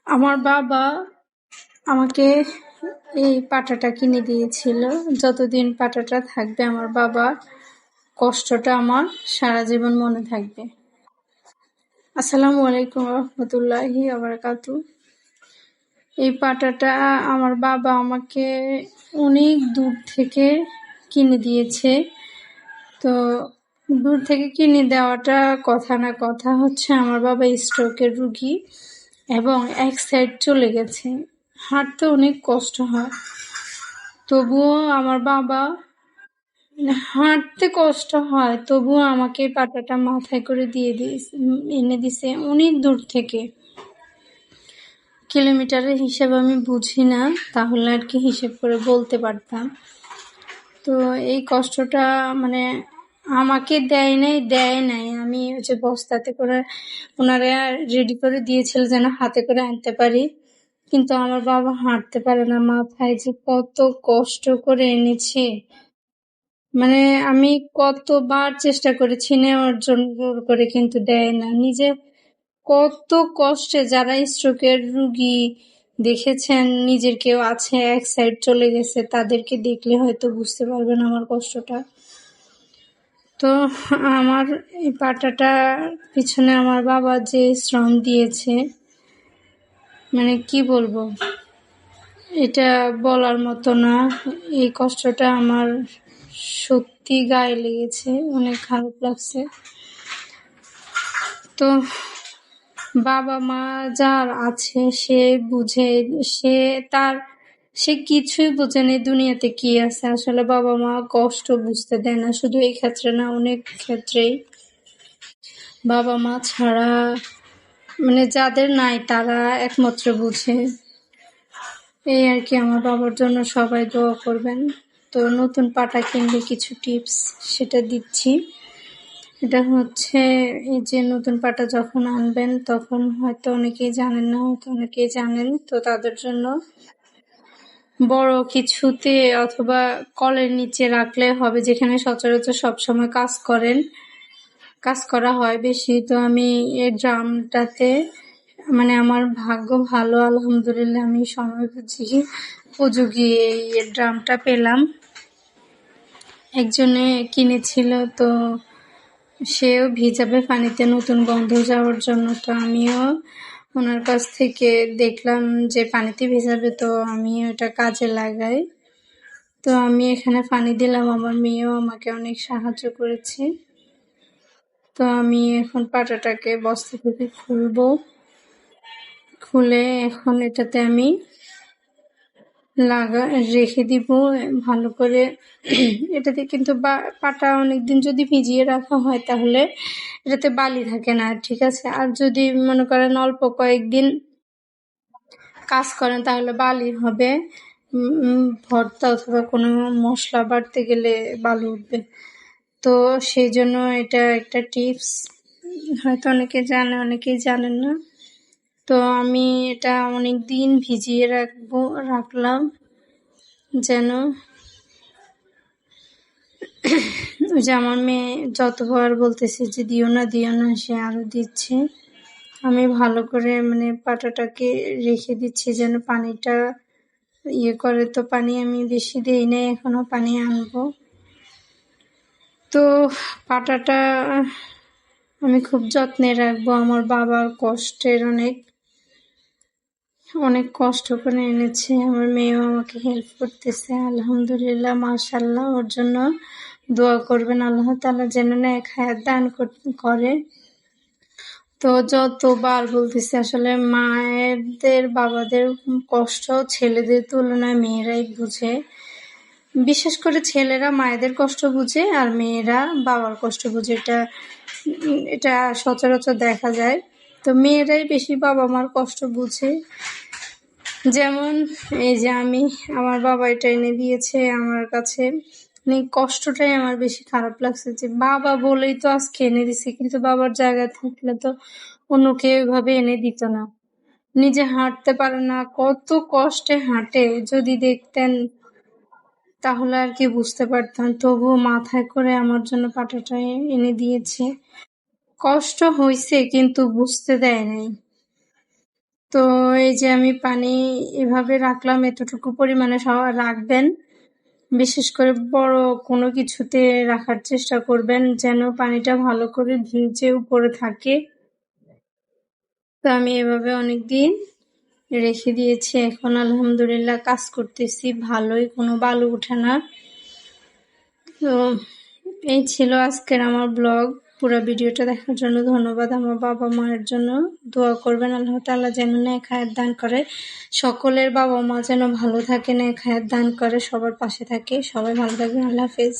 আমার বাবা আমাকে এই পাটাটা কিনে দিয়েছিল। যতদিন পাটাটা থাকবে আমার বাবার কষ্টটা আমার সারা জীবন মনে থাকবে। আসসালামু আলাইকুম রহমতুল্লাহি ওয়া বারাকাতুহু। এই পাটাটা আমার বাবা আমাকে অনেক দূর থেকে কিনে দিয়েছে। তো দূর থেকে কিনে দেওয়াটা কথা না, কথা হচ্ছে আমার বাবা স্ট্রোকের রুগী এবং এক সাইড চলে গেছে, হাঁটতে অনেক কষ্ট হয়। তবুও আমার বাবা হাঁটতে কষ্ট হয়, তবুও আমাকে পাটাটা মাথায় করে এনে দিছে অনেক দূর থেকে। কিলোমিটারের হিসাব আমি বুঝি না, তাহলে আর কি হিসেব করে বলতে পারতাম। তো এই কষ্টটা মানে আমাকে দেয় নাই, আমি যে বস্তাতে করে ওনারা রেডি করে দিয়েছিল যেন হাতে করে আনতে পারি, কিন্তু আমার বাবা হাঁটতে পারে না। মাথায় যে কত কষ্ট করে এনেছে, মানে আমি কতবার চেষ্টা করেছি নেওয়ার জন্য করে, কিন্তু দেয় না। নিজে কত কষ্টে, যারা স্ট্রোকের রুগী দেখেছেন, নিজের কেউ আছে এক সাইড চলে গেছে, তাদেরকে দেখলে হয়তো বুঝতে পারবেন আমার কষ্টটা। তো আমার এই পাটাটা পিছনে আমার বাবা যে শ্রম দিয়েছে, মানে কি বলবো, এটা বলার মতো না। এই কষ্টটা আমার সত্যি গায়ে লেগেছে, অনেক খারাপ লাগছে। তো বাবা মা যার আছে সে বুঝে, সে কিছুই বোঝেনি দুনিয়াতে কি আছে। আসলে বাবা মা কষ্ট বুঝতে দেয় না, শুধু এই ক্ষেত্রে না, অনেক ক্ষেত্রেই বাবা মা ছাড়া মানে যাদের নাই তারা একমাত্র বুঝে। এই আর কি। আমার বাবার জন্য সবাই দোয়া করবেন। তো নতুন পাটা কিনলে কিছু টিপস সেটা দিচ্ছি। এটা হচ্ছে, এই যে নতুন পাটা যখন আনবেন তখন হয়তো অনেকেই জানেন না, হয়তো অনেকেই জানেন। তো তাদের জন্য বড় কিছুতে অথবা কলের নিচে রাখলে হবে, যেখানে সচরাচর সবসময় কাজ করা হয় বেশি। তো আমি এই ড্রামটাতে, মানে আমার ভাগ্য ভালো আলহামদুলিল্লাহ, আমি সময় বুঝি উপযোগী এই ড্রামটা পেলাম। একজনে কিনেছিল, তো সেও ভিজাবে পানিতে নতুন গন্ধ যাওয়ার জন্য। তো আমিও ওনার কাছ থেকে দেখলাম যে পানিতে ভিজাবে, তো আমি ওটা কাজে লাগাই। তো আমি এখানে পানি দিলাম, আমার মেয়েও আমাকে অনেক সাহায্য করেছে। তো আমি এখন পাটাটাকে বস্তা থেকে খুলে এখন এটাতে আমি রেখে দিব ভালো করে। এটাতে কিন্তু পাটা অনেকদিন যদি ভিজিয়ে রাখা হয় তাহলে এটাতে বালি থাকে না, ঠিক আছে। আর যদি মনে করেন অল্প কয়েকদিন কাজ করেন তাহলে বালি হবে। ভর্তা অথবা কোনো মশলা বাড়তে গেলে বালি উঠবে। তো সেই জন্য এটা একটা টিপস, হয়তো অনেকে জানে অনেকেই জানেন না। তো আমি এটা অনেক দিন ভিজিয়ে রাখলাম যেন, ওই যে আমার মেয়ে যতবার বলতেছে যে দিও না, সে আরো দিচ্ছে। আমি ভালো করে মানে পাটাটাকে রেখে দিচ্ছি যেন পানিটা করে। তো পানি আমি বেশি দেই নাই, এখনো পানি আনবো। তো পাটাটা আমি খুব যত্নে রাখবো। আমার বাবার কষ্টের অনেক কষ্ট করে এনেছে। আমার মেয়েও আমাকে হেল্প করতেছে, আলহামদুলিল্লাহ, মাশাআল্লাহ। ওর জন্য দোয়া করবেন, আল্লাহ তাআলা যেন নেক হায়াত দান করে। তো যতবার বলতেছি, আসলে মায়েদের বাবাদের কষ্ট ছেলেদের তুলনায় মেয়েরাই বুঝে। বিশেষ করে ছেলেরা মায়েদের কষ্ট বুঝে আর মেয়েরা বাবার কষ্ট বুঝে, এটা সচরাচর দেখা যায়। তো মেয়েরাই বেশি বাবা মার কষ্ট বুঝে। যেমন এই যে আমার বাবা এটা এনে দিয়েছে আমার কাছে, কষ্টটাই আমার বেশি খারাপ লাগছে যে বাবা বলেই তো আজকে এনে দিছে, কিন্তু বাবার জায়গায় থাকলে তো অন্য কেউ এভাবে এনে দিত না। নিজে হাঁটতে পারে না, কত কষ্টে হাঁটে, যদি দেখতেন তাহলে আর কি বুঝতে পারতাম। তবুও মাথায় করে আমার জন্য পাটাটা এনে দিয়েছে। কষ্ট হয়েছে কিন্তু বুঝতে দেয় নাই। তো এই যে আমি পানি এভাবে রাখলাম, এতটুকু পরিমাণে রাখবেন। বিশেষ করে বড় কোনো কিছুতে রাখার চেষ্টা করবেন যেন পানিটা ভালো করে ভিজে উপরে থাকে। তো আমি এভাবে অনেকদিন রেখে দিয়েছি। এখন আলহামদুলিল্লাহ কাজ করতেছি ভালোই, কোনো বালু ওঠে না। তো এই ছিল আজকের আমার ব্লগ। পুরো ভিডিওটা দেখার জন্য ধন্যবাদ। আমার বাবা মায়ের জন্য দোয়া করবেন, আল্লাহ তাআলা যেন নেক হায়াত দান করে, সকলের বাবা মা যেন ভালো থাকে, নেক হায়াত দান করে, সবার পাশে থাকে। সবাই ভালো থাকবেন। আল্লাহ হাফেজ।